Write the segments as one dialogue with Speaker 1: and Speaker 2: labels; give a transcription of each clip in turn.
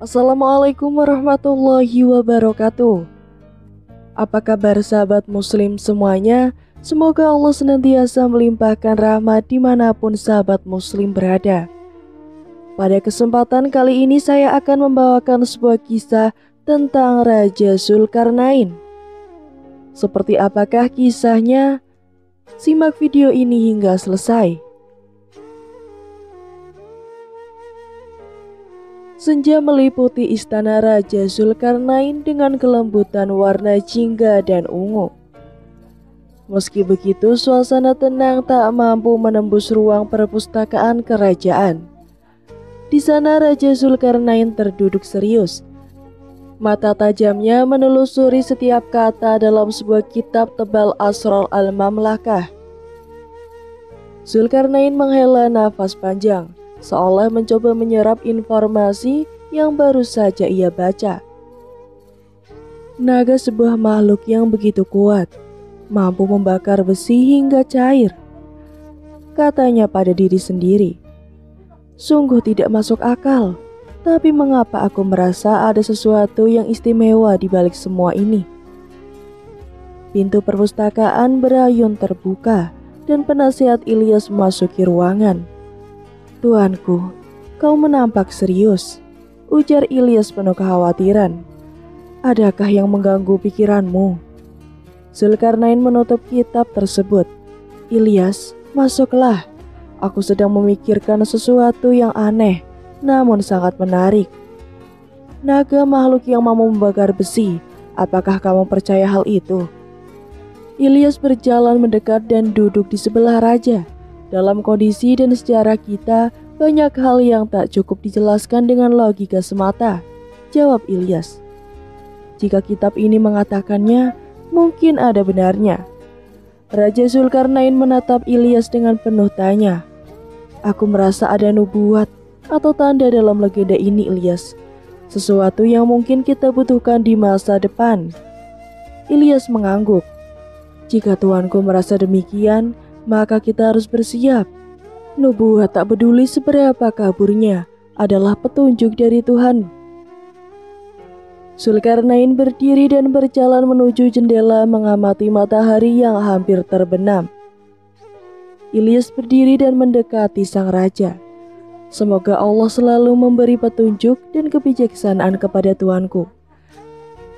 Speaker 1: Assalamualaikum warahmatullahi wabarakatuh. Apa kabar sahabat muslim semuanya? Semoga Allah senantiasa melimpahkan rahmat dimanapun sahabat muslim berada. Pada kesempatan kali ini saya akan membawakan sebuah kisah tentang Raja Zulkarnain. Seperti apakah kisahnya? Simak video ini hingga selesai. Senja meliputi istana Raja Zulkarnain dengan kelembutan warna jingga dan ungu. Meski begitu, suasana tenang tak mampu menembus ruang perpustakaan kerajaan. Di sana Raja Zulkarnain terduduk serius. Mata tajamnya menelusuri setiap kata dalam sebuah kitab tebal Asrar al-Mamlakah. Zulkarnain menghela nafas panjang, seolah mencoba menyerap informasi yang baru saja ia baca. Naga sebuah makhluk yang begitu kuat, mampu membakar besi hingga cair. Katanya pada diri sendiri, sungguh tidak masuk akal, tapi mengapa aku merasa ada sesuatu yang istimewa di balik semua ini? Pintu perpustakaan berayun terbuka dan penasihat Ilyas memasuki ruangan. "Tuanku, kau menampak serius," ujar Ilyas penuh kekhawatiran. "Adakah yang mengganggu pikiranmu?" Zulkarnain menutup kitab tersebut. "Ilyas, masuklah. Aku sedang memikirkan sesuatu yang aneh, namun sangat menarik. Naga makhluk yang mampu membakar besi, apakah kamu percaya hal itu?" Ilyas berjalan mendekat dan duduk di sebelah raja. Dalam kondisi dan sejarah kita, banyak hal yang tak cukup dijelaskan dengan logika semata, jawab Ilyas. Jika kitab ini mengatakannya, mungkin ada benarnya. Raja Zulkarnain menatap Ilyas dengan penuh tanya. "Aku merasa ada nubuat atau tanda dalam legenda ini, Ilyas. Sesuatu yang mungkin kita butuhkan di masa depan." Ilyas mengangguk. "Jika tuanku merasa demikian, maka kita harus bersiap. Nubuat tak peduli seberapa kaburnya adalah petunjuk dari Tuhan." Zulkarnain berdiri dan berjalan menuju jendela mengamati matahari yang hampir terbenam. Ilyas berdiri dan mendekati sang raja. "Semoga Allah selalu memberi petunjuk dan kebijaksanaan kepada tuanku.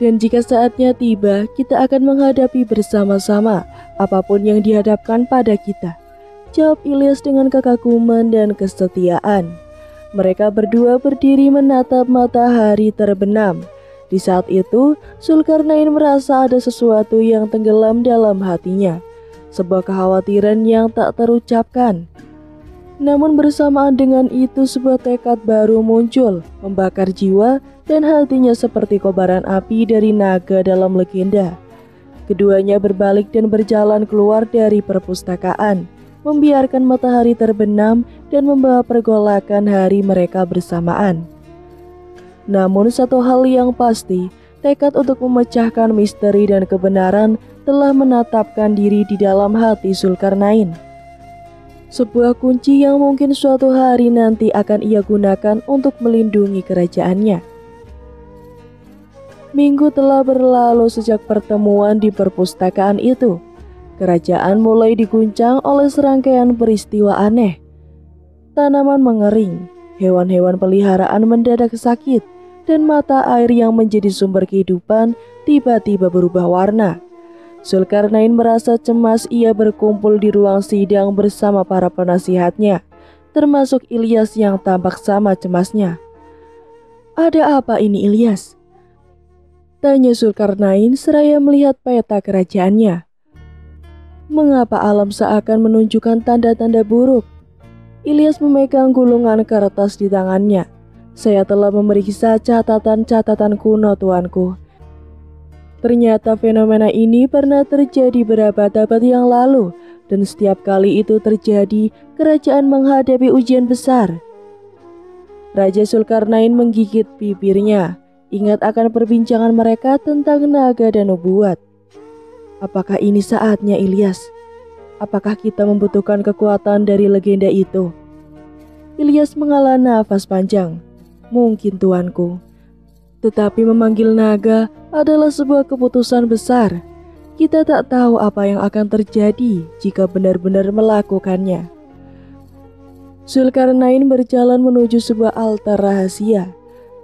Speaker 1: Dan jika saatnya tiba, kita akan menghadapi bersama-sama apapun yang dihadapkan pada kita," jawab Ilyas dengan kekaguman dan kesetiaan. Mereka berdua berdiri menatap matahari terbenam. Di saat itu, Zulkarnain merasa ada sesuatu yang tenggelam dalam hatinya, sebuah kekhawatiran yang tak terucapkan. Namun bersamaan dengan itu sebuah tekad baru muncul, membakar jiwa dan hatinya seperti kobaran api dari naga dalam legenda. Keduanya berbalik dan berjalan keluar dari perpustakaan, membiarkan matahari terbenam dan membawa pergolakan hari mereka bersamaan. Namun satu hal yang pasti, tekad untuk memecahkan misteri dan kebenaran telah menatapkan diri di dalam hati Zulkarnain. Sebuah kunci yang mungkin suatu hari nanti akan ia gunakan untuk melindungi kerajaannya. Minggu telah berlalu sejak pertemuan di perpustakaan itu. Kerajaan mulai diguncang oleh serangkaian peristiwa aneh. Tanaman mengering, hewan-hewan peliharaan mendadak sakit, dan mata air yang menjadi sumber kehidupan tiba-tiba berubah warna. Zulkarnain merasa cemas. Ia berkumpul di ruang sidang bersama para penasihatnya, termasuk Ilyas yang tampak sama cemasnya. "Ada apa ini, Ilyas?" tanya Zulkarnain seraya melihat peta kerajaannya. "Mengapa alam seakan menunjukkan tanda-tanda buruk?" Ilyas memegang gulungan kertas di tangannya. "Saya telah memeriksa catatan-catatan kuno, tuanku. Ternyata fenomena ini pernah terjadi berabad-abad yang lalu, dan setiap kali itu terjadi, kerajaan menghadapi ujian besar." Raja Zulkarnain menggigit bibirnya, ingat akan perbincangan mereka tentang naga dan nubuat. "Apakah ini saatnya, Ilyas? Apakah kita membutuhkan kekuatan dari legenda itu?" Ilyas menghela nafas panjang. "Mungkin, tuanku, Tetapi memanggil naga adalah sebuah keputusan besar. Kita tak tahu apa yang akan terjadi jika benar-benar melakukannya. Zulkarnain berjalan menuju sebuah altar rahasia.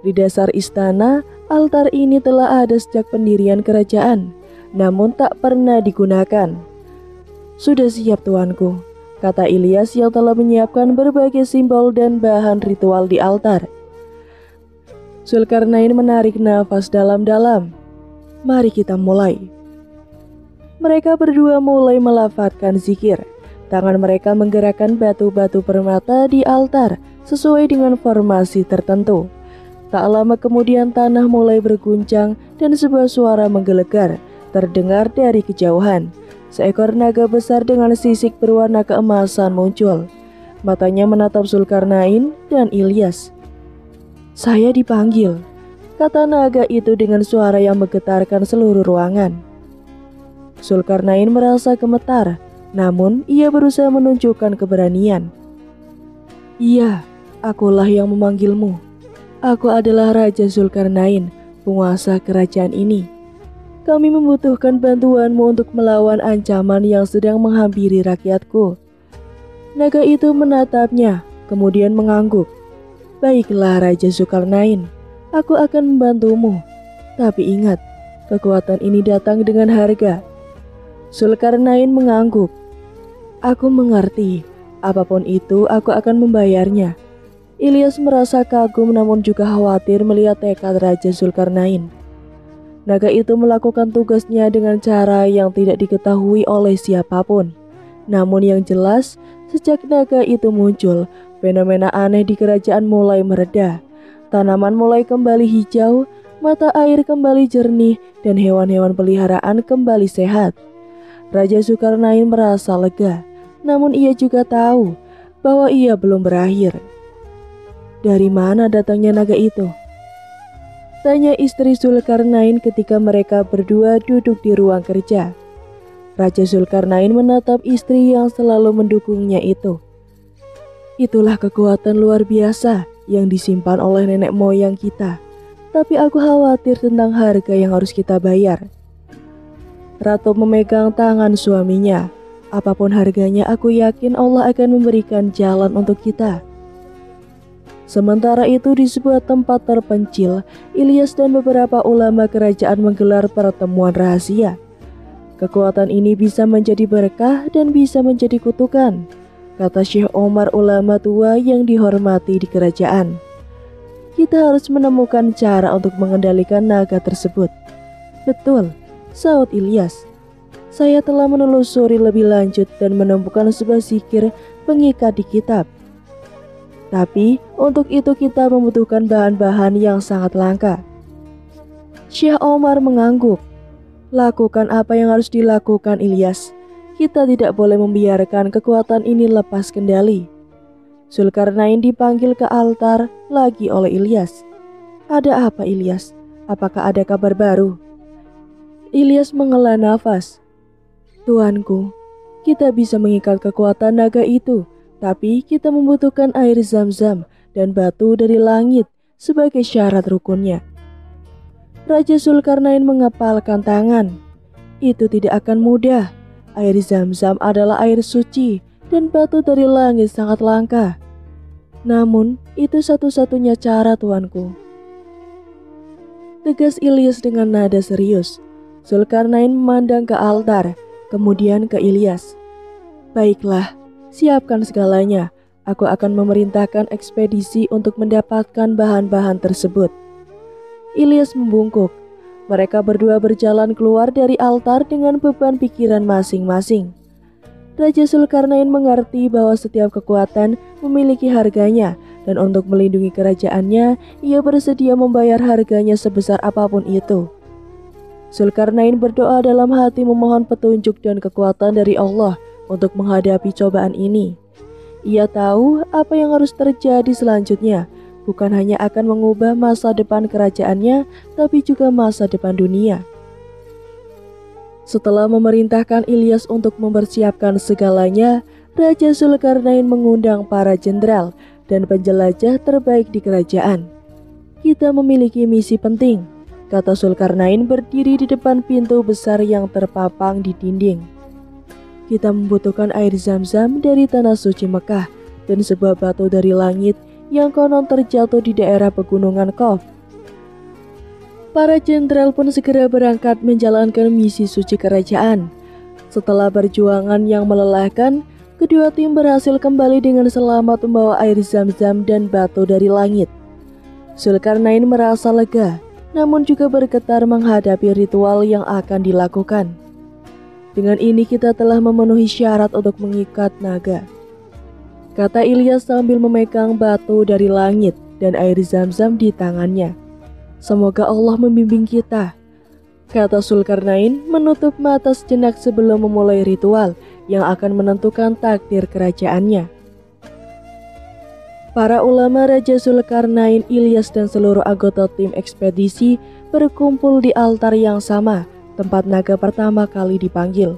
Speaker 1: Di dasar istana, altar ini telah ada sejak pendirian kerajaan, namun tak pernah digunakan. "Sudah siap tuanku," kata Ilyas yang telah menyiapkan berbagai simbol dan bahan ritual di altar. Zulkarnain menarik nafas dalam-dalam. "Mari kita mulai." Mereka berdua mulai melafadzkan zikir. Tangan mereka menggerakkan batu-batu permata di altar sesuai dengan formasi tertentu. Tak lama kemudian tanah mulai berguncang dan sebuah suara menggelegar terdengar dari kejauhan. Seekor naga besar dengan sisik berwarna keemasan muncul. Matanya menatap Zulkarnain dan Ilyas. "Saya dipanggil," kata naga itu dengan suara yang menggetarkan seluruh ruangan. Zulkarnain merasa gemetar, namun ia berusaha menunjukkan keberanian. "Iya, akulah yang memanggilmu. Aku adalah Raja Zulkarnain, penguasa kerajaan ini. Kami membutuhkan bantuanmu untuk melawan ancaman yang sedang menghampiri rakyatku." Naga itu menatapnya, kemudian mengangguk. "Baiklah Raja Zulkarnain, aku akan membantumu. Tapi ingat, kekuatan ini datang dengan harga." Zulkarnain mengangguk. "Aku mengerti, apapun itu aku akan membayarnya." Ilyas merasa kagum namun juga khawatir melihat tekad Raja Zulkarnain. Naga itu melakukan tugasnya dengan cara yang tidak diketahui oleh siapapun. Namun yang jelas, sejak naga itu muncul, fenomena aneh di kerajaan mulai mereda. Tanaman mulai kembali hijau, mata air kembali jernih, dan hewan-hewan peliharaan kembali sehat. Raja Zulkarnain merasa lega, namun ia juga tahu bahwa ia belum berakhir. "Dari mana datangnya naga itu?" tanya istri Zulkarnain ketika mereka berdua duduk di ruang kerja. Raja Zulkarnain menatap istri yang selalu mendukungnya itu. "Itulah kekuatan luar biasa yang disimpan oleh nenek moyang kita. Tapi aku khawatir tentang harga yang harus kita bayar." Ratu memegang tangan suaminya. "Apapun harganya, aku yakin Allah akan memberikan jalan untuk kita." Sementara itu di sebuah tempat terpencil, Ilyas dan beberapa ulama kerajaan menggelar pertemuan rahasia. "Kekuatan ini bisa menjadi berkah dan bisa menjadi kutukan," kata Syekh Omar, ulama tua yang dihormati di kerajaan. "Kita harus menemukan cara untuk mengendalikan naga tersebut." "Betul," saut Ilyas. "Saya telah menelusuri lebih lanjut dan menemukan sebuah zikir pengikat di kitab. Tapi untuk itu kita membutuhkan bahan-bahan yang sangat langka." Syekh Omar mengangguk. "Lakukan apa yang harus dilakukan Ilyas. Kita tidak boleh membiarkan kekuatan ini lepas kendali." Zulkarnain dipanggil ke altar lagi oleh Ilyas. "Ada apa Ilyas? Apakah ada kabar baru?" Ilyas menghela nafas. "Tuanku, kita bisa mengikat kekuatan naga itu, tapi kita membutuhkan air zam-zam dan batu dari langit sebagai syarat rukunnya." Raja Zulkarnain mengepalkan tangan. "Itu tidak akan mudah. Air zam-zam adalah air suci dan batu dari langit sangat langka. Namun itu satu-satunya cara tuanku," tegas Ilyas dengan nada serius. Zulkarnain memandang ke altar, kemudian ke Ilyas. "Baiklah, siapkan segalanya. Aku akan memerintahkan ekspedisi untuk mendapatkan bahan-bahan tersebut." Ilyas membungkuk. Mereka berdua berjalan keluar dari altar dengan beban pikiran masing-masing. Raja Zulkarnain mengerti bahwa setiap kekuatan memiliki harganya, dan untuk melindungi kerajaannya, ia bersedia membayar harganya sebesar apapun itu. Zulkarnain berdoa dalam hati memohon petunjuk dan kekuatan dari Allah untuk menghadapi cobaan ini. Ia tahu apa yang harus terjadi selanjutnya, bukan hanya akan mengubah masa depan kerajaannya, tapi juga masa depan dunia. Setelah memerintahkan Ilyas untuk mempersiapkan segalanya, Raja Zulkarnain mengundang para jenderal dan penjelajah terbaik di kerajaan. kita memiliki misi penting, kata Zulkarnain berdiri di depan pintu besar yang terpapang di dinding. Kita membutuhkan air Zam-Zam dari tanah suci Mekah dan sebuah batu dari langit yang konon terjatuh di daerah pegunungan Qaf. Para jenderal pun segera berangkat menjalankan misi suci kerajaan. Setelah perjuangan yang melelahkan, kedua tim berhasil kembali dengan selamat membawa air Zam-Zam dan batu dari langit. Zulkarnain merasa lega, namun juga bergetar menghadapi ritual yang akan dilakukan. Dengan ini kita telah memenuhi syarat untuk mengikat naga, kata Ilyas sambil memegang batu dari langit dan air Zam-Zam di tangannya. Semoga Allah membimbing kita, kata Zulkarnain menutup mata sejenak sebelum memulai ritual yang akan menentukan takdir kerajaannya. Para ulama Raja Zulkarnain, Ilyas dan seluruh anggota tim ekspedisi berkumpul di altar yang sama, tempat naga pertama kali dipanggil.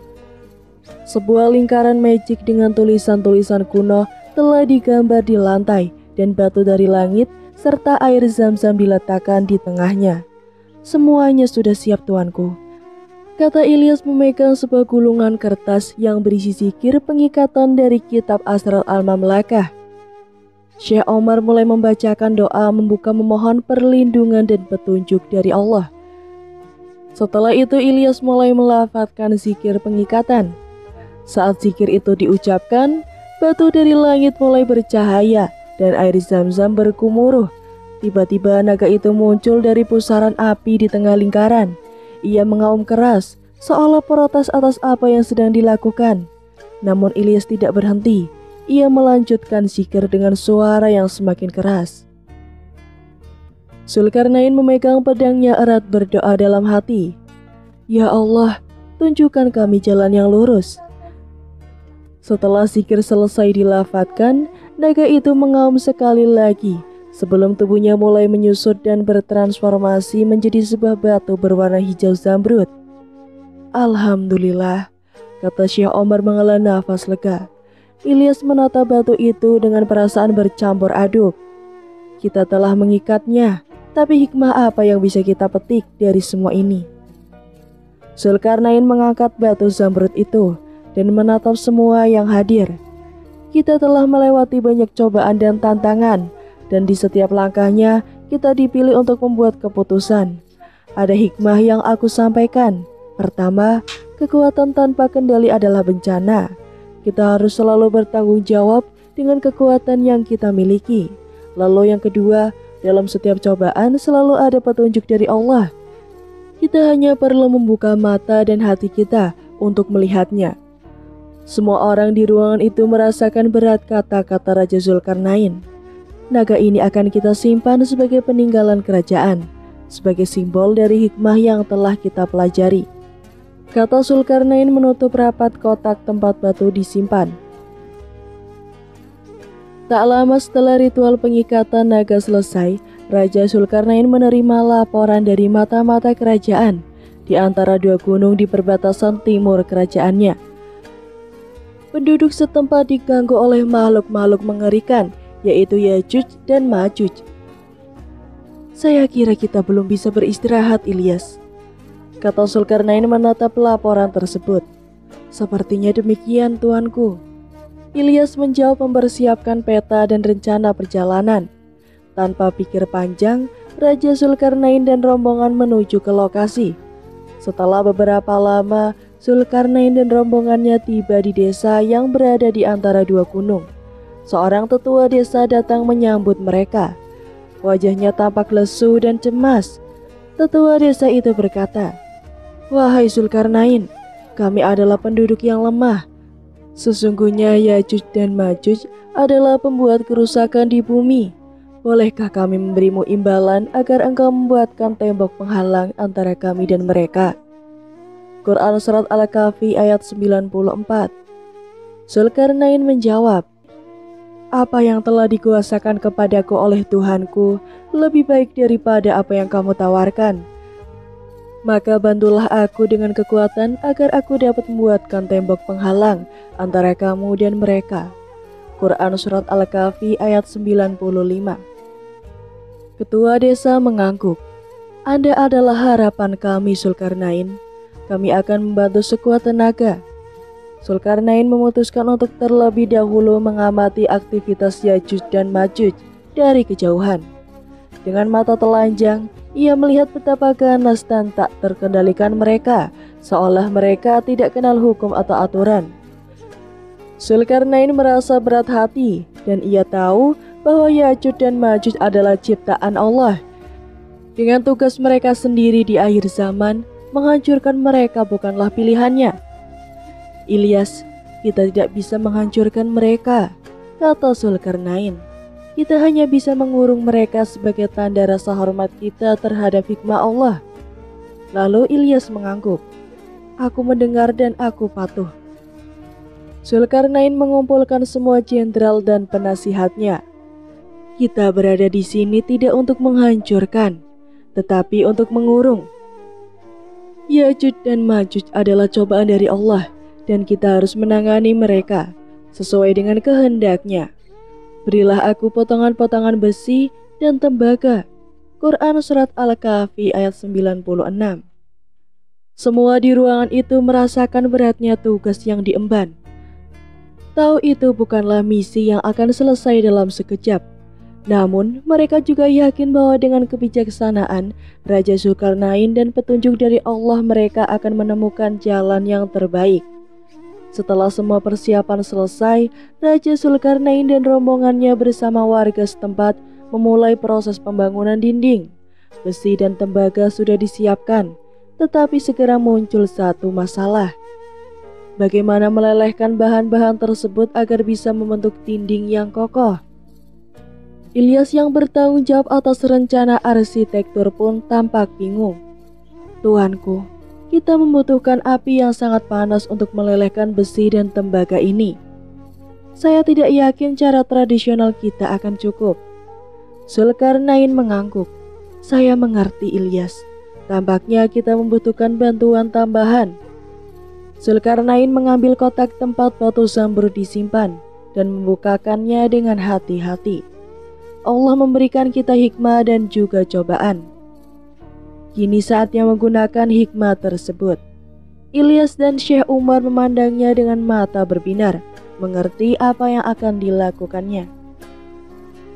Speaker 1: Sebuah lingkaran magic dengan tulisan-tulisan kuno telah digambar di lantai dan batu dari langit serta air Zam-Zam diletakkan di tengahnya. Semuanya sudah siap tuanku, kata Ilyas memegang sebuah gulungan kertas yang berisi zikir pengikatan dari kitab Asrar Al-Mamlakah. Syekh Omar mulai membacakan doa membuka memohon perlindungan dan petunjuk dari Allah. Setelah itu Ilyas mulai melafadzkan zikir pengikatan. Saat zikir itu diucapkan, batu dari langit mulai bercahaya dan air Zam-Zam bergumuruh. Tiba-tiba naga itu muncul dari pusaran api di tengah lingkaran. Ia mengaum keras, seolah protes atas apa yang sedang dilakukan. Namun Ilyas tidak berhenti. Ia melanjutkan zikir dengan suara yang semakin keras. Zulkarnain memegang pedangnya erat berdoa dalam hati. Ya Allah, tunjukkan kami jalan yang lurus. Setelah zikir selesai dilafadzkan, naga itu mengaum sekali lagi sebelum tubuhnya mulai menyusut dan bertransformasi menjadi sebuah batu berwarna hijau zamrud. Alhamdulillah, kata Syekh Omar menghela nafas lega. Ilyas menatap batu itu dengan perasaan bercampur aduk. Kita telah mengikatnya, tapi hikmah apa yang bisa kita petik dari semua ini? Zulkarnain mengangkat batu zamrud itu dan menatap semua yang hadir. Kita telah melewati banyak cobaan dan tantangan, dan di setiap langkahnya kita dipilih untuk membuat keputusan. Ada hikmah yang aku sampaikan. Pertama, kekuatan tanpa kendali adalah bencana. Kita harus selalu bertanggung jawab dengan kekuatan yang kita miliki. Lalu yang kedua, dalam setiap cobaan selalu ada petunjuk dari Allah. Kita hanya perlu membuka mata dan hati kita untuk melihatnya. Semua orang di ruangan itu merasakan berat kata-kata Raja Zulkarnain. Naga ini akan kita simpan sebagai peninggalan kerajaan, sebagai simbol dari hikmah yang telah kita pelajari, kata Zulkarnain menutup rapat kotak tempat batu disimpan. Tak lama setelah ritual pengikatan naga selesai, Raja Zulkarnain menerima laporan dari mata-mata kerajaan di antara dua gunung di perbatasan timur kerajaannya. Penduduk setempat diganggu oleh makhluk-makhluk mengerikan, yaitu Yajuj dan Majuj. Saya kira kita belum bisa beristirahat, Ilyas, kata Zulkarnain menatap laporan tersebut. Sepertinya demikian, tuanku. Ilyas menjawab mempersiapkan peta dan rencana perjalanan. Tanpa pikir panjang, Raja Zulkarnain dan rombongan menuju ke lokasi. Setelah beberapa lama, Zulkarnain dan rombongannya tiba di desa yang berada di antara dua gunung. Seorang tetua desa datang menyambut mereka. Wajahnya tampak lesu dan cemas. Tetua desa itu berkata, "Wahai Zulkarnain, kami adalah penduduk yang lemah. Sesungguhnya Yajuj dan Majuj adalah pembuat kerusakan di bumi. Bolehkah kami memberimu imbalan agar engkau membuatkan tembok penghalang antara kami dan mereka?" Quran Surat Al-Kahfi ayat 94. Zulkarnain menjawab, "Apa yang telah dikuasakan kepadaku oleh Tuhanku lebih baik daripada apa yang kamu tawarkan. Maka bantulah aku dengan kekuatan agar aku dapat membuatkan tembok penghalang antara kamu dan mereka." Quran Surat Al-Kahfi ayat 95. Ketua desa mengangguk. Anda adalah harapan kami, Zulkarnain. Kami akan membantu sekuat tenaga. Zulkarnain memutuskan untuk terlebih dahulu mengamati aktivitas Yajuj dan Majuj dari kejauhan. Dengan mata telanjang, ia melihat betapa ganas dan tak terkendalikan mereka, seolah mereka tidak kenal hukum atau aturan. Zulkarnain merasa berat hati, dan ia tahu bahwa Yajuj dan Majuj adalah ciptaan Allah. Dengan tugas mereka sendiri di akhir zaman, menghancurkan mereka bukanlah pilihannya. Ilyas, kita tidak bisa menghancurkan mereka, kata Zulkarnain. Kita hanya bisa mengurung mereka sebagai tanda rasa hormat kita terhadap hikmah Allah. Lalu Ilyas mengangguk. Aku mendengar dan aku patuh. Zulkarnain mengumpulkan semua jenderal dan penasihatnya. Kita berada di sini tidak untuk menghancurkan, tetapi untuk mengurung. Yajuj dan Majuj adalah cobaan dari Allah, dan kita harus menangani mereka sesuai dengan kehendaknya. Berilah aku potongan-potongan besi dan tembaga. Quran Surat Al-Kahfi ayat 96. Semua di ruangan itu merasakan beratnya tugas yang diemban. Tahu itu bukanlah misi yang akan selesai dalam sekejap. Namun mereka juga yakin bahwa dengan kebijaksanaan Raja Zulkarnain dan petunjuk dari Allah mereka akan menemukan jalan yang terbaik. Setelah semua persiapan selesai, Raja Zulkarnain dan rombongannya bersama warga setempat memulai proses pembangunan dinding. Besi dan tembaga sudah disiapkan, tetapi segera muncul satu masalah. Bagaimana melelehkan bahan-bahan tersebut agar bisa membentuk dinding yang kokoh? Ilyas yang bertanggung jawab atas rencana arsitektur pun tampak bingung. Tuanku, kita membutuhkan api yang sangat panas untuk melelehkan besi dan tembaga ini. Saya tidak yakin cara tradisional kita akan cukup. Zulkarnain mengangguk. Saya mengerti, Ilyas. Tampaknya kita membutuhkan bantuan tambahan. Zulkarnain mengambil kotak tempat batu zamrud disimpan dan membukakannya dengan hati-hati. Allah memberikan kita hikmah dan juga cobaan. Kini saatnya menggunakan hikmah tersebut. Ilyas dan Syekh Umar memandangnya dengan mata berbinar, mengerti apa yang akan dilakukannya.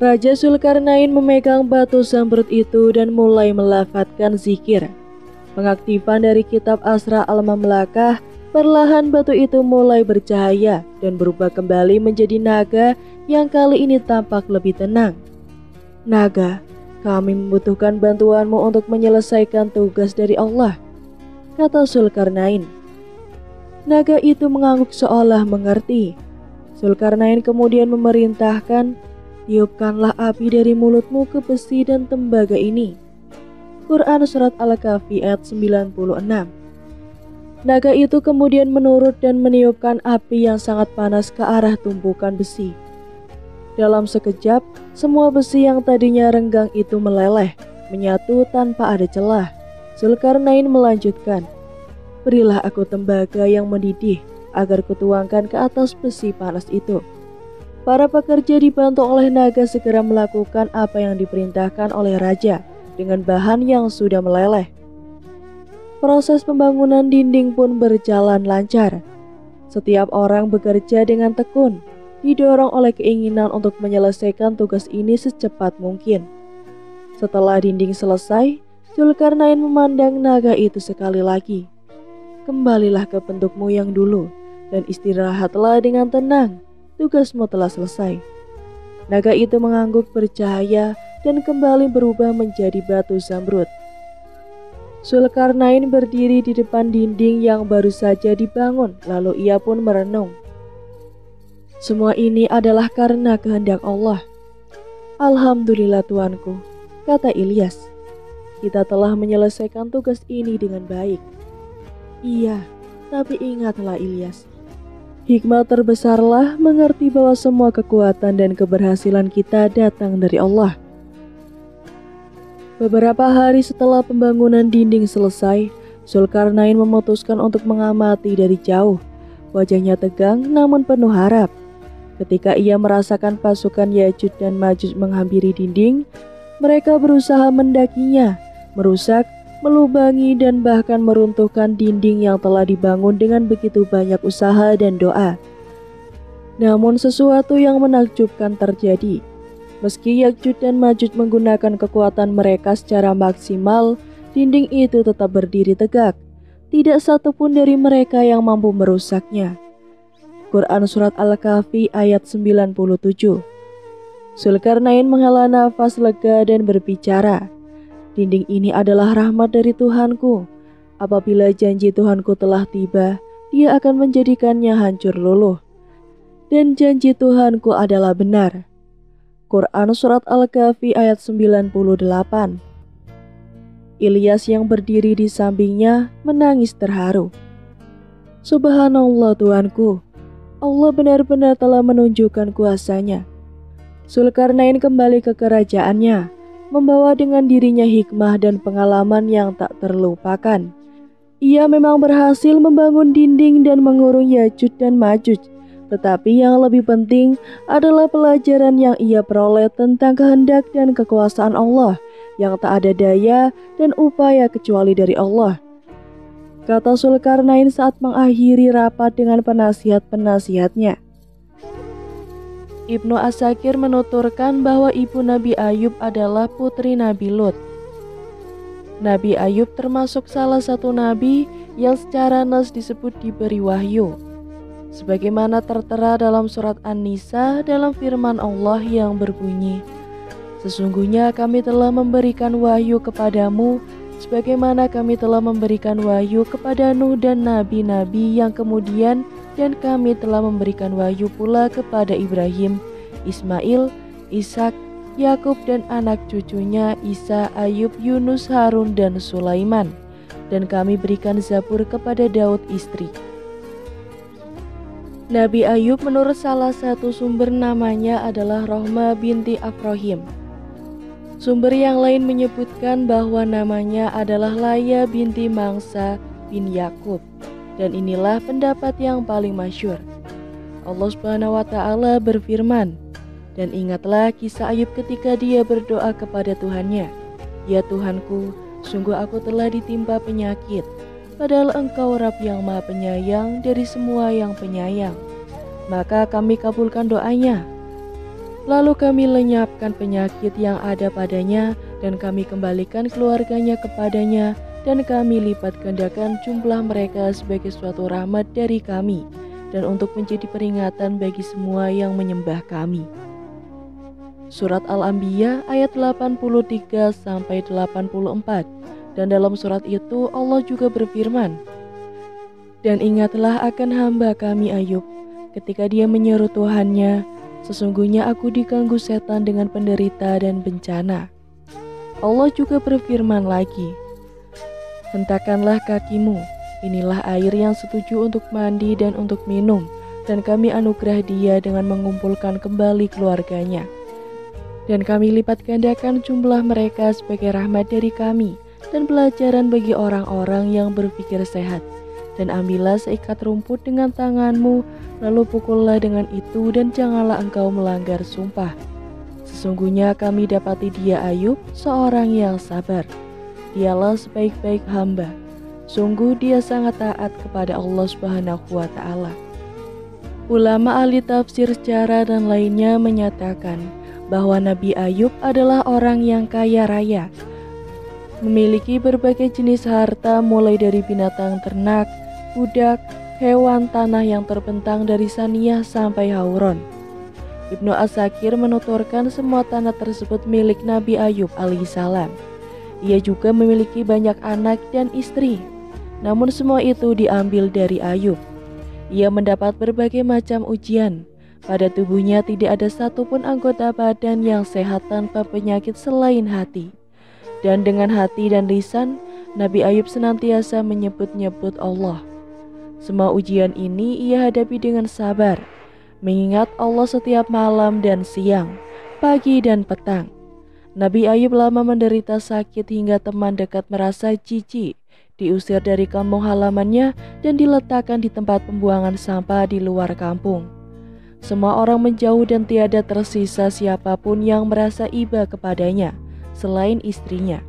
Speaker 1: Raja Zulkarnain memegang batu zamrud itu dan mulai melafadzkan zikir. Pengaktifan dari kitab Asra Al-Mamlakah, perlahan batu itu mulai bercahaya dan berubah kembali menjadi naga yang kali ini tampak lebih tenang. Naga, kami membutuhkan bantuanmu untuk menyelesaikan tugas dari Allah, kata Zulkarnain. Naga itu mengangguk seolah mengerti. Zulkarnain kemudian memerintahkan, tiupkanlah api dari mulutmu ke besi dan tembaga ini. Quran Surat Al-Kahfi ayat 96. Naga itu kemudian menurut dan meniupkan api yang sangat panas ke arah tumpukan besi. Dalam sekejap, semua besi yang tadinya renggang itu meleleh, menyatu tanpa ada celah. Zulkarnain melanjutkan, berilah aku tembaga yang mendidih, agar kutuangkan ke atas besi panas itu. Para pekerja dibantu oleh naga segera melakukan apa yang diperintahkan oleh raja, dengan bahan yang sudah meleleh. Proses pembangunan dinding pun berjalan lancar. Setiap orang bekerja dengan tekun, didorong oleh keinginan untuk menyelesaikan tugas ini secepat mungkin. Setelah dinding selesai, Zulkarnain memandang naga itu sekali lagi. Kembalilah ke bentukmu yang dulu, dan istirahatlah dengan tenang. Tugasmu telah selesai. Naga itu mengangguk bercahaya dan kembali berubah menjadi batu zamrud. Zulkarnain berdiri di depan dinding yang baru saja dibangun, lalu ia pun merenung. Semua ini adalah karena kehendak Allah. Alhamdulillah tuanku, kata Ilyas. Kita telah menyelesaikan tugas ini dengan baik. Iya, tapi ingatlah Ilyas, hikmah terbesarlah mengerti bahwa semua kekuatan dan keberhasilan kita datang dari Allah. Beberapa hari setelah pembangunan dinding selesai, Zulkarnain memutuskan untuk mengamati dari jauh. Wajahnya tegang namun penuh harap. Ketika ia merasakan pasukan Yajuj dan Majuj menghampiri dinding, Mereka berusaha mendakinya, merusak, melubangi, dan bahkan meruntuhkan dinding yang telah dibangun dengan begitu banyak usaha dan doa. Namun sesuatu yang menakjubkan terjadi. Meski Ya'juj dan Ma'juj menggunakan kekuatan mereka secara maksimal, dinding itu tetap berdiri tegak. Tidak satupun dari mereka yang mampu merusaknya. Quran Surat Al-Kahfi ayat 97. Zulkarnain menghela nafas lega dan berbicara, "Dinding ini adalah rahmat dari Tuhanku. Apabila janji Tuhanku telah tiba, Dia akan menjadikannya hancur luluh. Dan janji Tuhanku adalah benar." Quran Surat Al-Kahfi ayat 98. Ilyas yang berdiri di sampingnya menangis terharu. "Subhanallah Tuanku, Allah benar-benar telah menunjukkan kuasanya." Zulkarnain kembali ke kerajaannya, membawa dengan dirinya hikmah dan pengalaman yang tak terlupakan. Ia memang berhasil membangun dinding dan mengurung Ya'juj dan Ma'juj. Tetapi yang lebih penting adalah pelajaran yang ia peroleh tentang kehendak dan kekuasaan Allah yang tak ada daya dan upaya kecuali dari Allah. Kata Zulkarnain saat mengakhiri rapat dengan penasihat-penasihatnya. Ibnu Asakir menuturkan bahwa ibu Nabi Ayub adalah putri Nabi Lut. Nabi Ayub termasuk salah satu nabi yang secara nas disebut diberi wahyu. Sebagaimana tertera dalam surat An-Nisa dalam firman Allah yang berbunyi, "Sesungguhnya kami telah memberikan wahyu kepadamu, sebagaimana kami telah memberikan wahyu kepada Nuh dan nabi-nabi yang kemudian, dan kami telah memberikan wahyu pula kepada Ibrahim, Ismail, Ishak, Yakub dan anak cucunya Isa, Ayub, Yunus, Harun dan Sulaiman. Dan kami berikan Zabur kepada Daud istri." Nabi Ayub menurut salah satu sumber namanya adalah Rohmah binti Afrohim. Sumber yang lain menyebutkan bahwa namanya adalah Laya binti Mangsa bin Yakub. Dan inilah pendapat yang paling masyhur. Allah Subhanahu wa Ta'ala berfirman, "Dan ingatlah kisah Ayub ketika dia berdoa kepada Tuhannya, 'Ya Tuhanku, sungguh aku telah ditimpa penyakit, padahal Engkau Rabb yang Maha Penyayang dari semua yang penyayang.' Maka kami kabulkan doanya. Lalu kami lenyapkan penyakit yang ada padanya, dan kami kembalikan keluarganya kepadanya, dan kami lipat gandakan jumlah mereka sebagai suatu rahmat dari kami, dan untuk menjadi peringatan bagi semua yang menyembah kami." Surat Al-Anbiya ayat 83-84. Dan dalam surat itu Allah juga berfirman, "Dan ingatlah akan hamba kami Ayub, ketika dia menyeru Tuhannya, 'Sesungguhnya aku diganggu setan dengan penderita dan bencana.'" Allah juga berfirman lagi, "Hentakanlah kakimu, inilah air yang setuju untuk mandi dan untuk minum, dan kami anugerah dia dengan mengumpulkan kembali keluarganya. Dan kami lipat gandakan jumlah mereka sebagai rahmat dari kami, dan pelajaran bagi orang-orang yang berpikir sehat. Dan ambillah seikat rumput dengan tanganmu, lalu pukullah dengan itu, dan janganlah engkau melanggar sumpah. Sesungguhnya kami dapati dia Ayub, seorang yang sabar. Dialah sebaik-baik hamba. Sungguh dia sangat taat kepada Allah Subhanahu wa Ta'ala." Ulama ahli tafsir sejarah dan lainnya menyatakan bahwa Nabi Ayub adalah orang yang kaya raya, memiliki berbagai jenis harta mulai dari binatang ternak, budak, hewan, tanah yang terbentang dari Saniyah sampai Hauron. Ibnu Asakir menuturkan semua tanah tersebut milik Nabi Ayub alaihissalam. Ia juga memiliki banyak anak dan istri, namun semua itu diambil dari Ayub. Ia mendapat berbagai macam ujian. Pada tubuhnya tidak ada satupun anggota badan yang sehat tanpa penyakit selain hati. Dan dengan hati dan lisan, Nabi Ayub senantiasa menyebut-nyebut Allah. Semua ujian ini ia hadapi dengan sabar, mengingat Allah setiap malam dan siang, pagi dan petang. Nabi Ayub lama menderita sakit hingga teman dekat merasa jijik, diusir dari kampung halamannya dan diletakkan di tempat pembuangan sampah di luar kampung. Semua orang menjauh dan tiada tersisa siapapun yang merasa iba kepadanya, selain istrinya.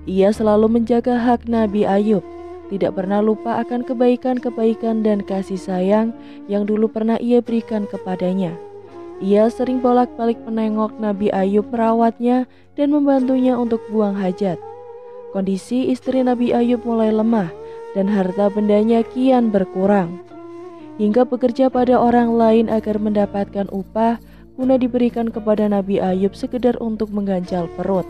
Speaker 1: Ia selalu menjaga hak Nabi Ayub, tidak pernah lupa akan kebaikan-kebaikan dan kasih sayang yang dulu pernah ia berikan kepadanya. Ia sering bolak-balik menengok Nabi Ayub, merawatnya dan membantunya untuk buang hajat. Kondisi istri Nabi Ayub mulai lemah dan harta bendanya kian berkurang, hingga bekerja pada orang lain agar mendapatkan upah guna diberikan kepada Nabi Ayub sekedar untuk mengganjal perut.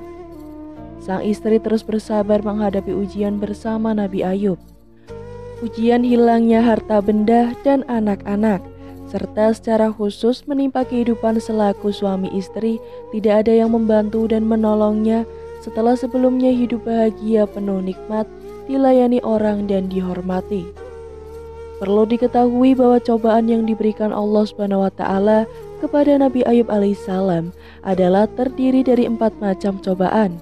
Speaker 1: Sang istri terus bersabar menghadapi ujian bersama Nabi Ayub. Ujian hilangnya harta benda dan anak-anak, serta secara khusus menimpa kehidupan selaku suami istri, tidak ada yang membantu dan menolongnya setelah sebelumnya hidup bahagia penuh nikmat, dilayani orang dan dihormati. Perlu diketahui bahwa cobaan yang diberikan Allah Subhanahu wa taala kepada Nabi Ayub alaihissalam adalah terdiri dari 4 macam cobaan,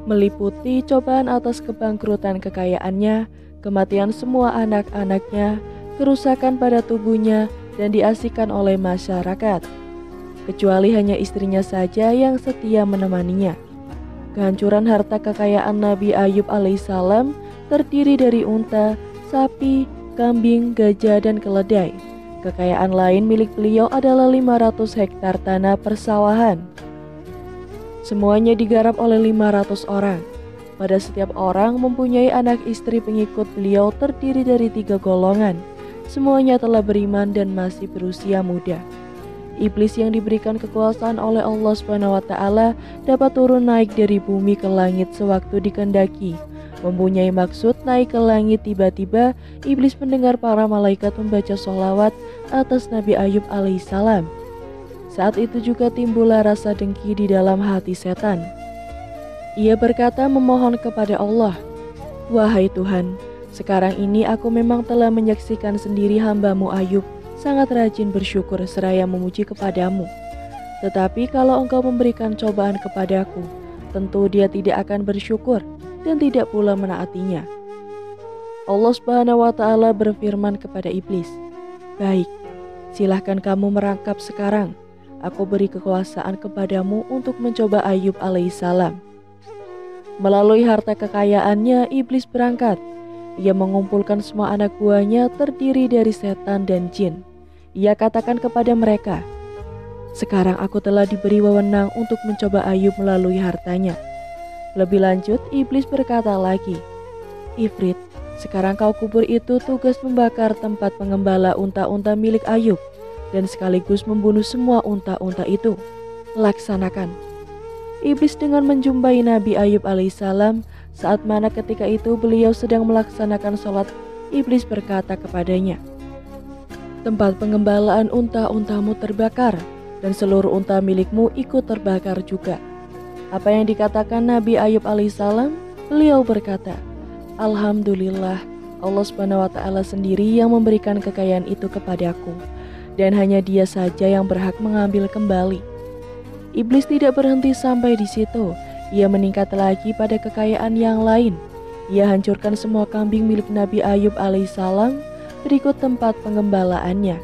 Speaker 1: meliputi cobaan atas kebangkrutan kekayaannya, kematian semua anak-anaknya, kerusakan pada tubuhnya, dan diasingkan oleh masyarakat, kecuali hanya istrinya saja yang setia menemaninya. Kehancuran harta kekayaan Nabi Ayub alaihissalam terdiri dari unta, sapi, kambing, gajah, dan keledai. Kekayaan lain milik beliau adalah 500 hektar tanah persawahan. Semuanya digarap oleh 500 orang. Pada setiap orang mempunyai anak istri pengikut beliau terdiri dari 3 golongan. Semuanya telah beriman dan masih berusia muda. Iblis yang diberikan kekuasaan oleh Allah Subhanahu wa taala dapat turun naik dari bumi ke langit sewaktu dikehendaki. Mempunyai maksud naik ke langit, tiba-tiba iblis mendengar para malaikat membaca sholawat atas Nabi Ayub alaihissalam. Saat itu juga timbullah rasa dengki di dalam hati setan. Ia berkata memohon kepada Allah, "Wahai Tuhan, sekarang ini aku memang telah menyaksikan sendiri hamba-Mu Ayub sangat rajin bersyukur seraya memuji kepadamu. Tetapi kalau Engkau memberikan cobaan kepadaku, tentu dia tidak akan bersyukur dan tidak pula menaatinya." Allah Subhanahu wa taala berfirman kepada iblis, "Baik, silahkan kamu merangkap sekarang. Aku beri kekuasaan kepadamu untuk mencoba Ayub alaihissalam." Melalui harta kekayaannya, iblis berangkat. Ia mengumpulkan semua anak buahnya terdiri dari setan dan jin. Ia katakan kepada mereka, "Sekarang aku telah diberi wewenang untuk mencoba Ayub melalui hartanya." Lebih lanjut, iblis berkata lagi, "Ifrit, sekarang kau kubur itu tugas membakar tempat pengembala unta-unta milik Ayub dan sekaligus membunuh semua unta-unta itu. Laksanakan." Iblis dengan menjumpai Nabi Ayub alaihissalam saat mana ketika itu beliau sedang melaksanakan sholat. Iblis berkata kepadanya, "Tempat pengembalaan unta-untamu terbakar dan seluruh unta milikmu ikut terbakar juga." Apa yang dikatakan Nabi Ayub alaihissalam? Beliau berkata, "Alhamdulillah, Allah Subhanahu wa taala sendiri yang memberikan kekayaan itu kepadaku, dan hanya Dia saja yang berhak mengambil kembali." Iblis tidak berhenti sampai di situ. Ia meningkat lagi pada kekayaan yang lain. Ia hancurkan semua kambing milik Nabi Ayub alaihissalam berikut tempat pengembalaannya.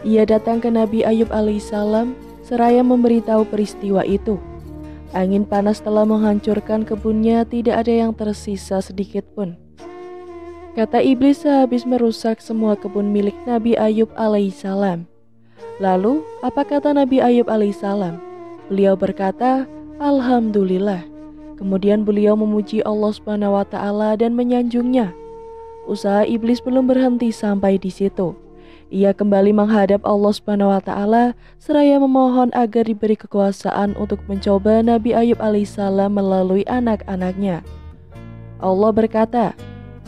Speaker 1: Ia datang ke Nabi Ayub alaihissalam seraya memberitahu peristiwa itu. Angin panas telah menghancurkan kebunnya, tidak ada yang tersisa sedikit pun. Kata iblis sehabis merusak semua kebun milik Nabi Ayub alaihissalam. Lalu, apa kata Nabi Ayub alaihissalam? Beliau berkata, "Alhamdulillah." Kemudian beliau memuji Allah Subhanahu wa taala dan menyanjungnya. Usaha iblis belum berhenti sampai di situ. Ia kembali menghadap Allah Subhanahu wa taala seraya memohon agar diberi kekuasaan untuk mencoba Nabi Ayub alaihissalam melalui anak-anaknya. Allah berkata,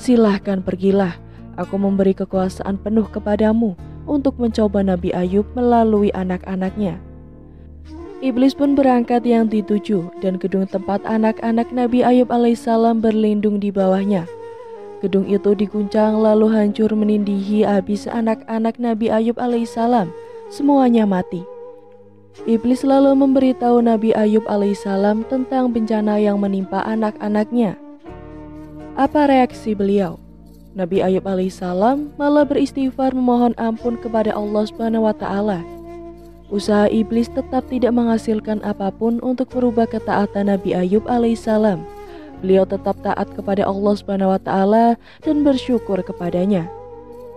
Speaker 1: "Silahkan pergilah, aku memberi kekuasaan penuh kepadamu untuk mencoba Nabi Ayub melalui anak-anaknya." Iblis pun berangkat yang dituju dan gedung tempat anak-anak Nabi Ayub alaihissalam berlindung di bawahnya. Gedung itu diguncang lalu hancur menindihi habis anak-anak Nabi Ayub alaihissalam, semuanya mati. Iblis lalu memberitahu Nabi Ayub alaihissalam tentang bencana yang menimpa anak-anaknya. Apa reaksi beliau? Nabi Ayub alaihissalam malah beristighfar memohon ampun kepada Allah Subhanahu wa taala. Usaha iblis tetap tidak menghasilkan apapun untuk merubah ketaatan Nabi Ayub alaihissalam. Beliau tetap taat kepada Allah Subhanahu wa taala dan bersyukur kepadanya.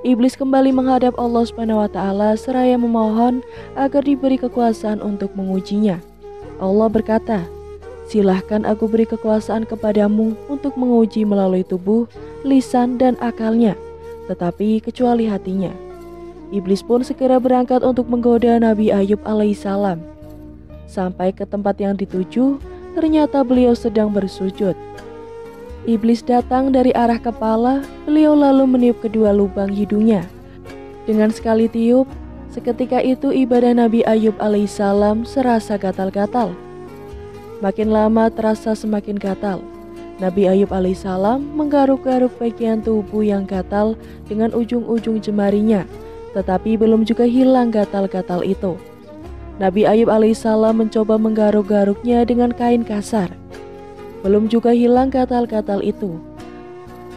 Speaker 1: Iblis kembali menghadap Allah Subhanahu wa taala seraya memohon agar diberi kekuasaan untuk mengujinya. Allah berkata, "Silahkan aku beri kekuasaan kepadamu untuk menguji melalui tubuh, lisan, dan akalnya, tetapi kecuali hatinya." Iblis pun segera berangkat untuk menggoda Nabi Ayub alaihissalam. Sampai ke tempat yang dituju, ternyata beliau sedang bersujud. Iblis datang dari arah kepala, beliau lalu meniup kedua lubang hidungnya. Dengan sekali tiup, seketika itu ibadah Nabi Ayub alaihissalam serasa gatal-gatal. Makin lama terasa semakin gatal. Nabi Ayub alaihissalam menggaruk-garuk bagian tubuh yang gatal dengan ujung-ujung jemarinya, tetapi belum juga hilang gatal-gatal itu. Nabi Ayub alaihissalam mencoba menggaruk-garuknya dengan kain kasar. Belum juga hilang gatal-gatal itu.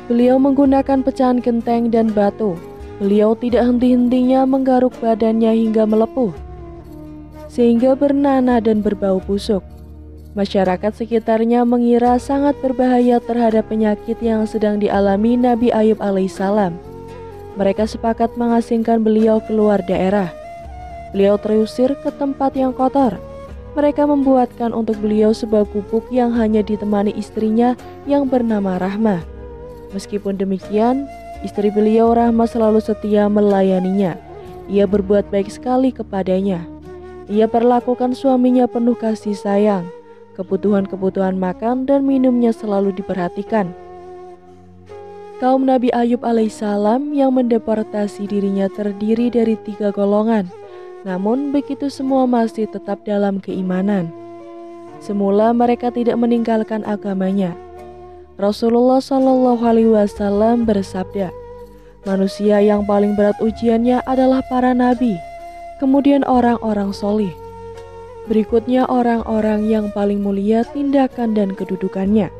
Speaker 1: Beliau menggunakan pecahan genteng dan batu. Beliau tidak henti-hentinya menggaruk badannya hingga melepuh, sehingga bernanah dan berbau busuk. Masyarakat sekitarnya mengira sangat berbahaya terhadap penyakit yang sedang dialami Nabi Ayub alaihissalam. Mereka sepakat mengasingkan beliau keluar daerah. Beliau terusir ke tempat yang kotor. Mereka membuatkan untuk beliau sebuah gubuk yang hanya ditemani istrinya yang bernama Rahmah. Meskipun demikian, istri beliau Rahmah selalu setia melayaninya. Ia berbuat baik sekali kepadanya. Ia perlakukan suaminya penuh kasih sayang. Kebutuhan-kebutuhan makan dan minumnya selalu diperhatikan. Kaum Nabi Ayub alaihissalam yang mendeportasi dirinya terdiri dari 3 golongan. Namun begitu semua masih tetap dalam keimanan. Semula mereka tidak meninggalkan agamanya. Rasulullah Shallallahu Alaihi Wasallam bersabda, "Manusia yang paling berat ujiannya adalah para nabi, kemudian orang-orang solih. Berikutnya orang-orang yang paling mulia tindakan dan kedudukannya."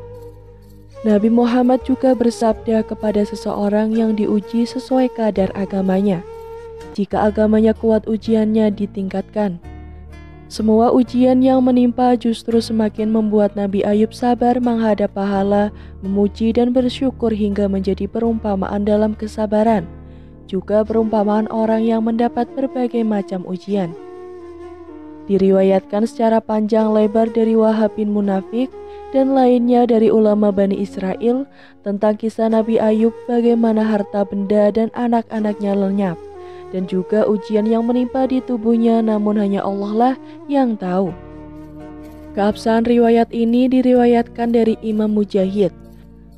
Speaker 1: Nabi Muhammad juga bersabda kepada seseorang yang diuji sesuai kadar agamanya. Jika agamanya kuat, ujiannya ditingkatkan. Semua ujian yang menimpa justru semakin membuat Nabi Ayub sabar menghadap pahala, memuji dan bersyukur hingga menjadi perumpamaan dalam kesabaran. Juga perumpamaan orang yang mendapat berbagai macam ujian. Diriwayatkan secara panjang lebar dari Wahab bin Munafik dan lainnya dari ulama Bani Israel tentang kisah Nabi Ayub, bagaimana harta benda dan anak-anaknya lenyap, dan juga ujian yang menimpa di tubuhnya, namun hanya Allah lah yang tahu. Keabsahan riwayat ini diriwayatkan dari Imam Mujahid.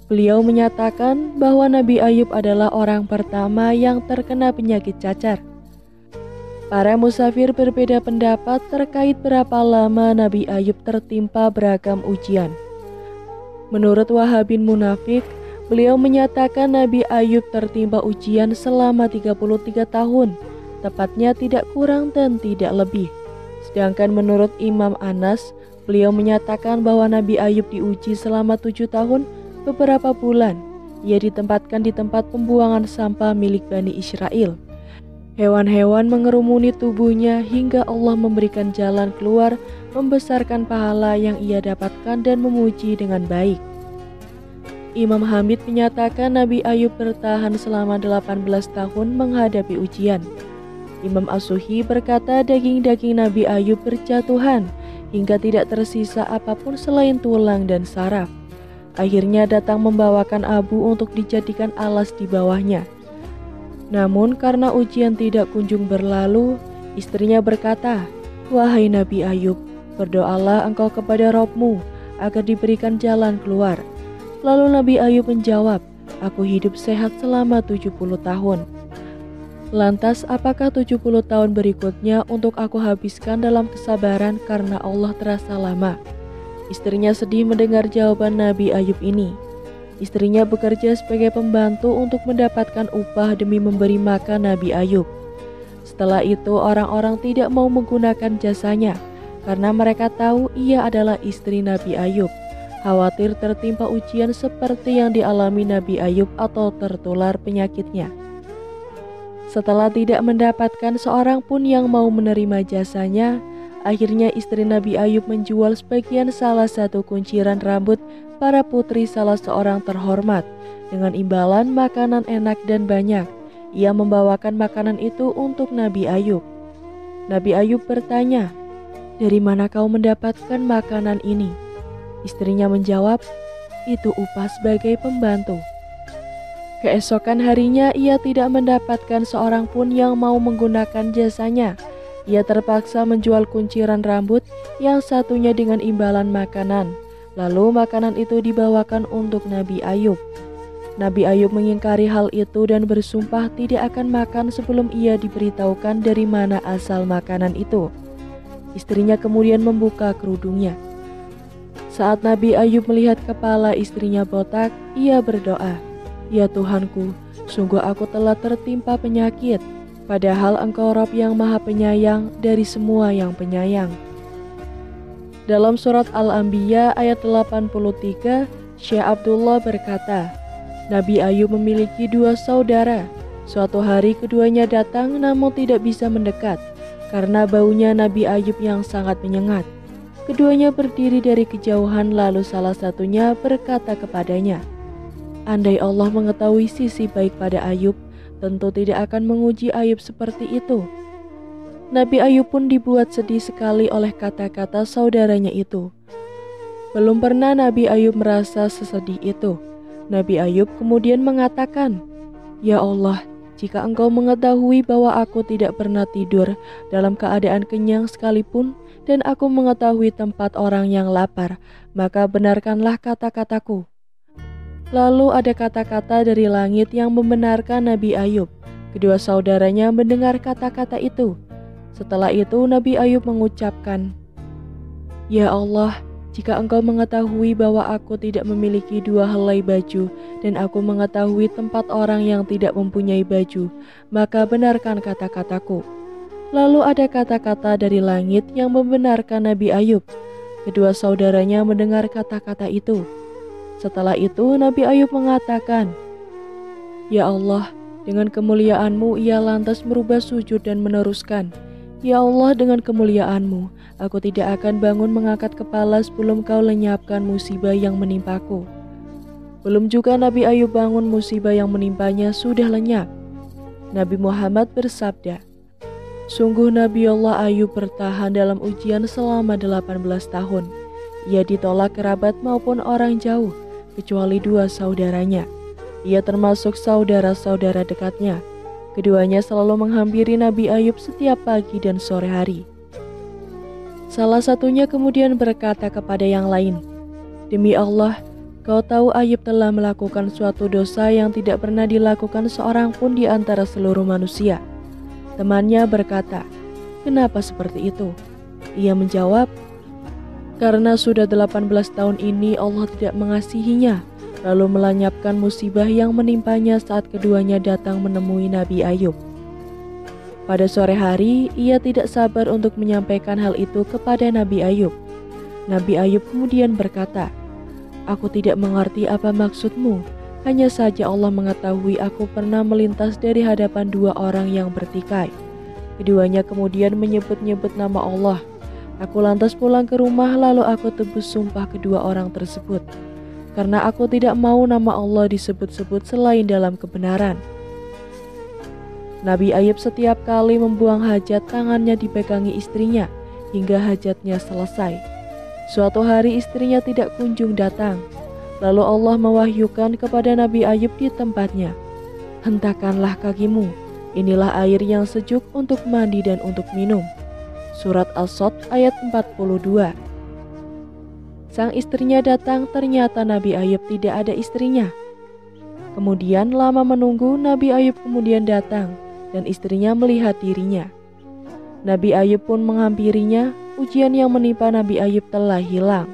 Speaker 1: Beliau menyatakan bahwa Nabi Ayub adalah orang pertama yang terkena penyakit cacar. Para musafir berbeda pendapat terkait berapa lama Nabi Ayub tertimpa beragam ujian. Menurut Wahab bin Munafik, beliau menyatakan Nabi Ayub tertimpa ujian selama 33 tahun, tepatnya tidak kurang dan tidak lebih. Sedangkan menurut Imam Anas, beliau menyatakan bahwa Nabi Ayub diuji selama 7 tahun beberapa bulan. Ia ditempatkan di tempat pembuangan sampah milik Bani Israel. Hewan-hewan mengerumuni tubuhnya hingga Allah memberikan jalan keluar, membesarkan pahala yang ia dapatkan dan memuji dengan baik. Imam Hamid menyatakan Nabi Ayub bertahan selama 18 tahun menghadapi ujian. Imam As-Suhi berkata daging-daging Nabi Ayub berjatuhan hingga tidak tersisa apapun selain tulang dan saraf. Akhirnya datang membawakan abu untuk dijadikan alas di bawahnya. Namun karena ujian tidak kunjung berlalu, istrinya berkata, "Wahai Nabi Ayub, berdoalah engkau kepada Rabb-Mu agar diberikan jalan keluar." Lalu Nabi Ayub menjawab, "Aku hidup sehat selama 70 tahun. Lantas apakah 70 tahun berikutnya untuk aku habiskan dalam kesabaran karena Allah terasa lama?" Istrinya sedih mendengar jawaban Nabi Ayub ini. Istrinya bekerja sebagai pembantu untuk mendapatkan upah demi memberi makan Nabi Ayub. Setelah itu orang-orang tidak mau menggunakan jasanya karena mereka tahu ia adalah istri Nabi Ayub, khawatir tertimpa ujian seperti yang dialami Nabi Ayub atau tertular penyakitnya. Setelah tidak mendapatkan seorang pun yang mau menerima jasanya, akhirnya istri Nabi Ayub menjual sebagian salah satu kunciran rambut para putri salah seorang terhormat dengan imbalan makanan enak dan banyak. Ia membawakan makanan itu untuk Nabi Ayub. Nabi Ayub bertanya, "Dari mana kau mendapatkan makanan ini?" Istrinya menjawab, "Itu upah sebagai pembantu." Keesokan harinya ia tidak mendapatkan seorang pun yang mau menggunakan jasanya. Ia terpaksa menjual kunciran rambut yang satunya dengan imbalan makanan. Lalu makanan itu dibawakan untuk Nabi Ayub. Nabi Ayub mengingkari hal itu dan bersumpah tidak akan makan sebelum ia diberitahukan dari mana asal makanan itu. Istrinya kemudian membuka kerudungnya. Saat Nabi Ayub melihat kepala istrinya botak, ia berdoa, "Ya Tuhanku, sungguh aku telah tertimpa penyakit, padahal Engkau Rabb yang Maha Penyayang dari semua yang penyayang." Dalam surat Al-Anbiya ayat 83, Syekh Abdullah berkata, Nabi Ayub memiliki dua saudara. Suatu hari keduanya datang namun tidak bisa mendekat karena baunya Nabi Ayub yang sangat menyengat. Keduanya berdiri dari kejauhan lalu salah satunya berkata kepadanya, "Andai Allah mengetahui sisi baik pada Ayub, tentu tidak akan menguji Ayub seperti itu." Nabi Ayub pun dibuat sedih sekali oleh kata-kata saudaranya itu. Belum pernah Nabi Ayub merasa sesedih itu. Nabi Ayub kemudian mengatakan, "Ya Allah, jika Engkau mengetahui bahwa aku tidak pernah tidur dalam keadaan kenyang sekalipun, dan aku mengetahui tempat orang yang lapar, maka benarkanlah kata-kataku." Lalu ada kata-kata dari langit yang membenarkan Nabi Ayub. Kedua saudaranya mendengar kata-kata itu. Setelah itu Nabi Ayub mengucapkan, "Ya Allah, jika Engkau mengetahui bahwa aku tidak memiliki dua helai baju dan aku mengetahui tempat orang yang tidak mempunyai baju, maka benarkan kata-kataku." Lalu ada kata-kata dari langit yang membenarkan Nabi Ayub. Kedua saudaranya mendengar kata-kata itu. Setelah itu Nabi Ayub mengatakan, "Ya Allah, dengan kemuliaan-Mu ia lantas merubah sujud dan meneruskan, Ya Allah, dengan kemuliaan-Mu, aku tidak akan bangun mengangkat kepala sebelum Kau lenyapkan musibah yang menimpaku." Belum juga Nabi Ayub bangun, musibah yang menimpanya sudah lenyap. Nabi Muhammad bersabda, "Sungguh Nabi Allah Ayub bertahan dalam ujian selama 18 tahun. Ia ditolak kerabat maupun orang jauh, kecuali dua saudaranya. Ia termasuk saudara-saudara dekatnya. Keduanya selalu menghampiri Nabi Ayub setiap pagi dan sore hari." Salah satunya kemudian berkata kepada yang lain, "Demi Allah, kau tahu Ayub telah melakukan suatu dosa yang tidak pernah dilakukan seorang pun di antara seluruh manusia." Temannya berkata, "Kenapa seperti itu?" Ia menjawab, "Karena sudah 18 tahun ini Allah tidak mengasihinya, lalu melenyapkan musibah yang menimpanya saat keduanya datang menemui Nabi Ayub." Pada sore hari, ia tidak sabar untuk menyampaikan hal itu kepada Nabi Ayub. Nabi Ayub kemudian berkata, "Aku tidak mengerti apa maksudmu. Hanya saja Allah mengetahui aku pernah melintas dari hadapan dua orang yang bertikai. Keduanya kemudian menyebut-nyebut nama Allah. Aku lantas pulang ke rumah lalu aku tebus sumpah kedua orang tersebut. Karena aku tidak mau nama Allah disebut-sebut selain dalam kebenaran." Nabi Ayub setiap kali membuang hajat tangannya dipegangi istrinya hingga hajatnya selesai. Suatu hari istrinya tidak kunjung datang. Lalu Allah mewahyukan kepada Nabi Ayub di tempatnya, "Hentakanlah kakimu, inilah air yang sejuk untuk mandi dan untuk minum." Surat As-Sod ayat 42. Sang istrinya datang, ternyata Nabi Ayub tidak ada istrinya. Kemudian lama menunggu, Nabi Ayub kemudian datang dan istrinya melihat dirinya. Nabi Ayub pun menghampirinya, ujian yang menimpa Nabi Ayub telah hilang.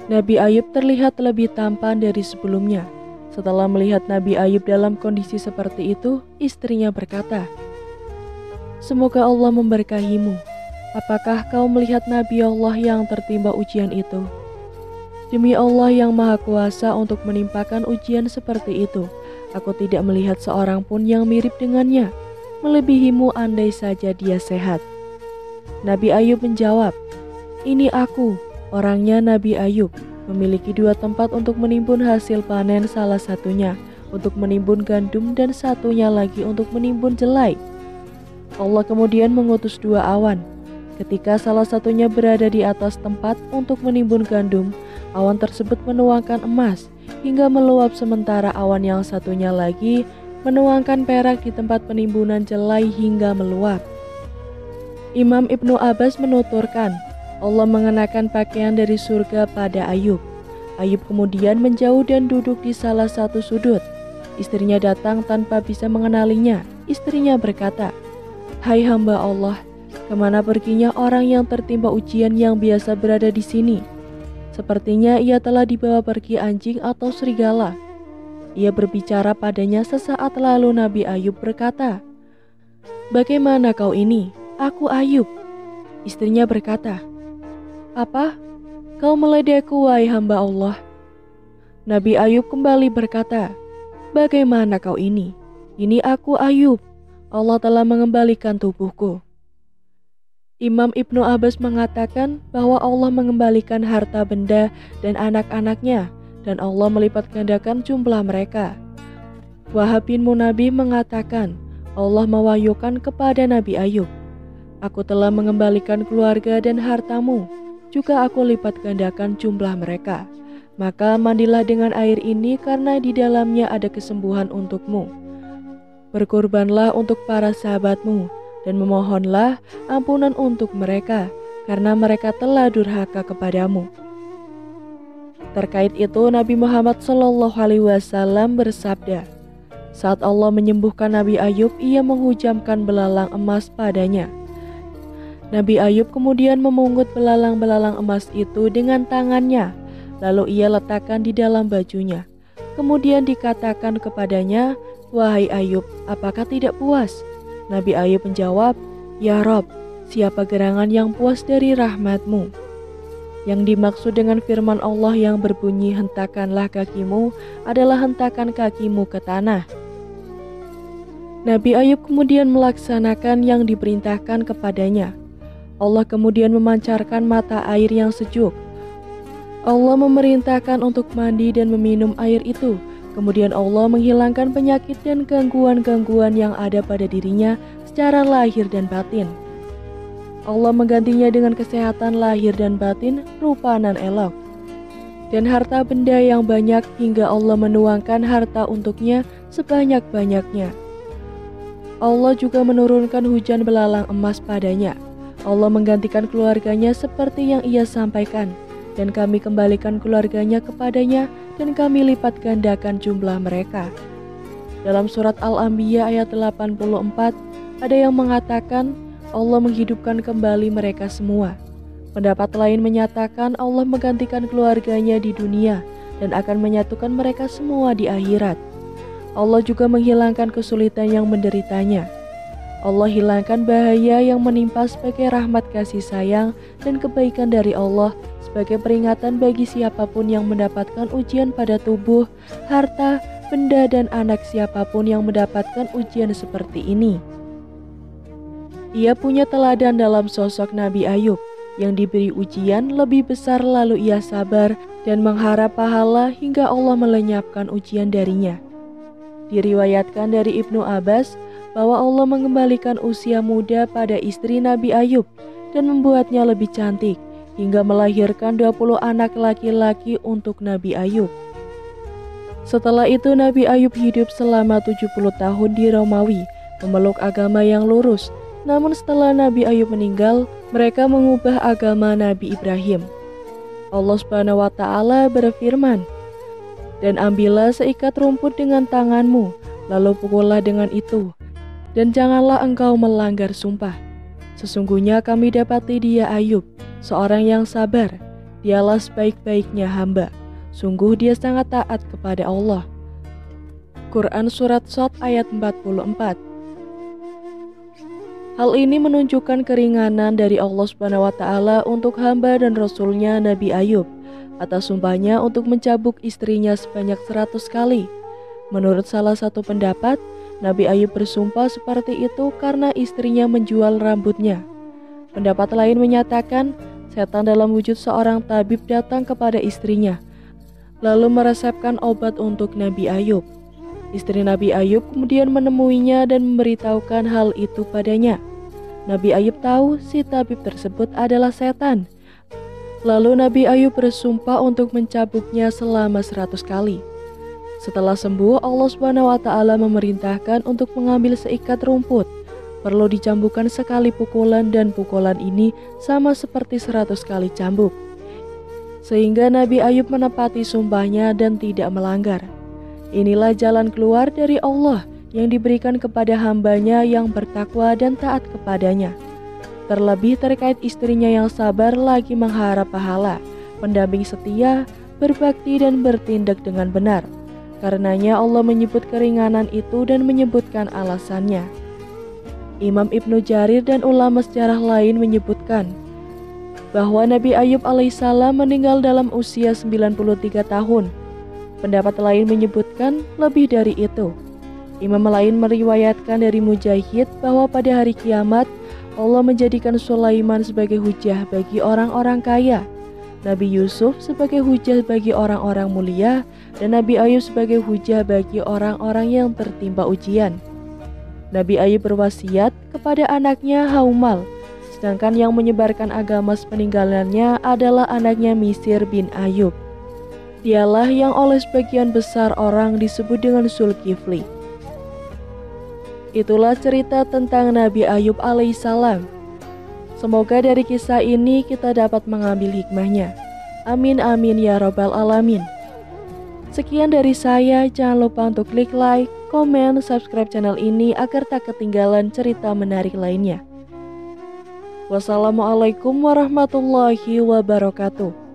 Speaker 1: Nabi Ayub terlihat lebih tampan dari sebelumnya. Setelah melihat Nabi Ayub dalam kondisi seperti itu, istrinya berkata, "Semoga Allah memberkahimu. Apakah kau melihat Nabi Allah yang tertimpa ujian itu? Demi Allah yang Maha Kuasa untuk menimpakan ujian seperti itu, Aku tidak melihat seorang pun yang mirip dengannya, melebihimu andai saja dia sehat. Nabi Ayub menjawab, ini aku, orangnya Nabi Ayub, memiliki 2 tempat untuk menimbun hasil panen, salah satunya untuk menimbun gandum dan satunya lagi untuk menimbun jelai. Allah kemudian mengutus 2 awan. Ketika salah satunya berada di atas tempat untuk menimbun gandum, awan tersebut menuangkan emas hingga meluap, sementara awan yang satunya lagi menuangkan perak di tempat penimbunan jelai hingga meluap. Imam Ibnu Abbas menuturkan, Allah mengenakan pakaian dari surga pada Ayub. Ayub kemudian menjauh dan duduk di salah satu sudut. Istrinya datang tanpa bisa mengenalinya. Istrinya berkata, hai hamba Allah, kemana perginya orang yang tertimpa ujian yang biasa berada di sini? Sepertinya ia telah dibawa pergi anjing atau serigala. Ia berbicara padanya sesaat lalu. Nabi Ayub berkata, bagaimana kau ini? Aku Ayub. Istrinya berkata, apa? Kau meledekku, wahai hamba Allah. Nabi Ayub kembali berkata, bagaimana kau ini? Ini aku Ayub. Allah telah mengembalikan tubuhku. Imam Ibnu Abbas mengatakan bahwa Allah mengembalikan harta benda dan anak-anaknya, dan Allah melipat gandakan jumlah mereka. Wahab bin Munabih mengatakan, Allah mewahyukan kepada Nabi Ayub, aku telah mengembalikan keluarga dan hartamu, juga aku lipat gandakan jumlah mereka. Maka mandilah dengan air ini karena di dalamnya ada kesembuhan untukmu. Berkorbanlah untuk para sahabatmu dan memohonlah ampunan untuk mereka karena mereka telah durhaka kepadamu. Terkait itu Nabi Muhammad SAW bersabda, saat Allah menyembuhkan Nabi Ayub, ia menghujamkan belalang emas padanya. Nabi Ayub kemudian memungut belalang-belalang emas itu dengan tangannya, lalu ia letakkan di dalam bajunya. Kemudian dikatakan kepadanya, wahai Ayub, apakah tidak puas? Nabi Ayub menjawab, ya Rob, siapa gerangan yang puas dari rahmatmu? Yang dimaksud dengan firman Allah yang berbunyi, hentakanlah kakimu, adalah hentakan kakimu ke tanah. Nabi Ayub kemudian melaksanakan yang diperintahkan kepadanya. Allah kemudian memancarkan mata air yang sejuk. Allah memerintahkan untuk mandi dan meminum air itu. Kemudian Allah menghilangkan penyakit dan gangguan-gangguan yang ada pada dirinya secara lahir dan batin. Allah menggantinya dengan kesehatan lahir dan batin, rupa nan elok, dan harta benda yang banyak hingga Allah menuangkan harta untuknya sebanyak-banyaknya. Allah juga menurunkan hujan belalang emas padanya. Allah menggantikan keluarganya seperti yang ia sampaikan, dan kami kembalikan keluarganya kepadanya, dan kami lipat gandakan jumlah mereka. Dalam surat Al-Anbiya ayat 84, ada yang mengatakan Allah menghidupkan kembali mereka semua. Pendapat lain menyatakan Allah menggantikan keluarganya di dunia dan akan menyatukan mereka semua di akhirat. Allah juga menghilangkan kesulitan yang menderitanya. Allah hilangkan bahaya yang menimpa sebagai rahmat kasih sayang dan kebaikan dari Allah, sebagai peringatan bagi siapapun yang mendapatkan ujian pada tubuh, harta, benda, dan anak siapapun yang mendapatkan ujian seperti ini. Ia punya teladan dalam sosok Nabi Ayub yang diberi ujian lebih besar, lalu ia sabar dan mengharap pahala hingga Allah melenyapkan ujian darinya. Diriwayatkan dari Ibnu Abbas bahwa Allah mengembalikan usia muda pada istri Nabi Ayub dan membuatnya lebih cantik hingga melahirkan 20 anak laki-laki untuk Nabi Ayub. Setelah itu Nabi Ayub hidup selama 70 tahun di Romawi, memeluk agama yang lurus. Namun setelah Nabi Ayub meninggal, mereka mengubah agama Nabi Ibrahim. Allah Subhanahu wa Ta'ala berfirman, dan ambillah seikat rumput dengan tanganmu, lalu pukullah dengan itu, dan janganlah engkau melanggar sumpah. Sesungguhnya kami dapati dia Ayub, seorang yang sabar. Dialah sebaik-baiknya hamba. Sungguh dia sangat taat kepada Allah. Quran Surat Shad ayat 44. Hal ini menunjukkan keringanan dari Allah Subhanahu wa Ta'ala untuk hamba dan Rasulnya Nabi Ayub atas sumpahnya untuk mencabuk istrinya sebanyak 100 kali. Menurut salah satu pendapat, Nabi Ayub bersumpah seperti itu karena istrinya menjual rambutnya. Pendapat lain menyatakan setan dalam wujud seorang tabib datang kepada istrinya, lalu meresepkan obat untuk Nabi Ayub. Istri Nabi Ayub kemudian menemuinya dan memberitahukan hal itu padanya. Nabi Ayub tahu si tabib tersebut adalah setan. Lalu Nabi Ayub bersumpah untuk mencabuknya selama 100 kali. Setelah sembuh, Allah SWT memerintahkan untuk mengambil seikat rumput. Perlu dicambukkan sekali pukulan dan pukulan ini sama seperti 100 kali cambuk. Sehingga Nabi Ayub menepati sumpahnya dan tidak melanggar. Inilah jalan keluar dari Allah yang diberikan kepada hambanya yang bertakwa dan taat kepadanya. Terlebih terkait istrinya yang sabar lagi mengharap pahala, pendamping setia, berbakti dan bertindak dengan benar. Karenanya Allah menyebut keringanan itu dan menyebutkan alasannya. Imam Ibnu Jarir dan ulama sejarah lain menyebutkan bahwa Nabi Ayub alaihissalam meninggal dalam usia 93 tahun. Pendapat lain menyebutkan lebih dari itu. Imam lain meriwayatkan dari Mujahid bahwa pada hari kiamat Allah menjadikan Sulaiman sebagai hujah bagi orang-orang kaya, Nabi Yusuf sebagai hujah bagi orang-orang mulia, dan Nabi Ayub sebagai hujah bagi orang-orang yang tertimpa ujian. Nabi Ayub berwasiat kepada anaknya Haumal, sedangkan yang menyebarkan agama sepeninggalannya adalah anaknya Misir bin Ayub. Dialah yang oleh sebagian besar orang disebut dengan Zulkifli. Itulah cerita tentang Nabi Ayub alaihissalam. Semoga dari kisah ini kita dapat mengambil hikmahnya. Amin amin ya robbal alamin. Sekian dari saya, jangan lupa untuk klik like, komen, subscribe channel ini agar tak ketinggalan cerita menarik lainnya. Wassalamualaikum warahmatullahi wabarakatuh.